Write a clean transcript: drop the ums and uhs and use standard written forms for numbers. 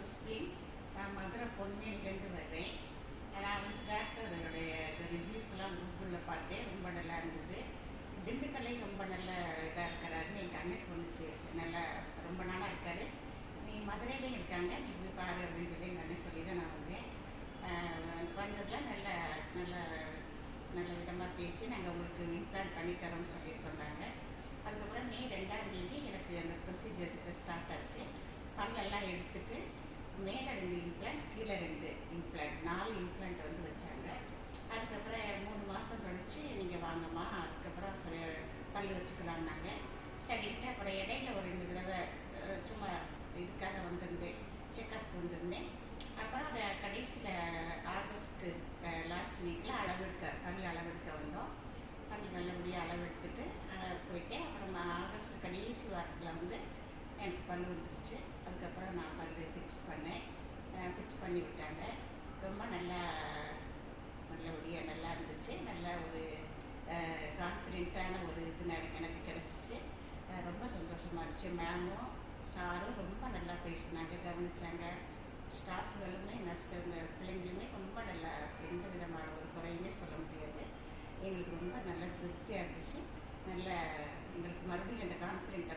ரோஸ்பின். நான் மதுரை பொன்மேனிலேருந்து வர்றேன். நான் வந்து டாக்டருடைய ரிவ்யூஸ்லாம் கூகுளில் பார்த்தேன். ரொம்ப நல்லா இருந்தது. திண்டுக்கல்லை ரொம்ப நல்ல இதாக இருக்கிறாருன்னு எங்கள் அண்ணன் சொன்னிச்சு. நல்லா ரொம்ப நாளாக இருக்கார். நீ மதுரையிலையும் இருக்காங்க, நீ போய் பாரு அப்படின்னு சொல்லி எங்கள் அண்ணன் சொல்லி தான் நான் வந்தேன். வந்ததில் நல்ல நல்ல நல்ல விதமாக பேசி நாங்கள் உங்களுக்கு இம்ப்ளான்ட் பண்ணித்தரோம்னு சொல்லிட்டு சொன்னாங்க. அதுக்கப்புறம் மே 2ஆம் தேதி எனக்கு அந்த ப்ரொசீஜர்ஸுக்கு ஸ்டார்ட் ஆச்சு. பல்லெல்லாம் எடுத்துட்டு மேலே 2 இம்ப்ளான்ட், கீழே 2 இம்ப்ளான்ட், 4 இம்ப்ளான்ட் வந்து வச்சாங்க. அதுக்கப்புறம் 3 மாதம் கழிச்சு நீங்கள் வாங்கம்மா, அதுக்கப்புறம் சரி பல் வச்சுக்கலான்னாங்க. சரின்ட்டு அப்புறம் இடையில ஒரு 2 தடவை சும்மா இதுக்காக வந்திருந்தேன், செக்கப் வந்திருந்தேன். அப்புறம் கடைசியில் ஆகஸ்ட்டு லாஸ்ட் வீக்கில் பல் அளவெடுக்க வந்தோம். பல் நல்லபடியாக அளவெடுத்துட்டு போயிட்டேன். அப்புறம் ஆகஸ்ட் கடைசி வாரத்தில் வந்து எனக்கு பல் வந்துருச்சு. அதுக்கப்புறம் நான் பல் ஃபிக்ஸ் பண்ணி விட்டாங்க. ரொம்ப நல்லபடியாக நல்லா இருந்துச்சு. நல்ல ஒரு கான்ஃபிடென்ட்டான ஒரு இது எனக்கு கிடச்சிச்சு. ரொம்ப சந்தோஷமாக இருந்துச்சு. மேமும் சாரும் ரொம்ப நல்லா பேசினாங்க, கவனிச்சாங்க. ஸ்டாஃப்களுமே இந்த பிள்ளைங்களுமே ரொம்ப நல்லா, எந்த விதமான ஒரு குறையுமே சொல்ல முடியாது. எங்களுக்கு ரொம்ப நல்ல திருப்தியாக இருந்துச்சு. நல்ல எங்களுக்கு மறுபடியும் அந்த கான்ஃபிடென்ட்டை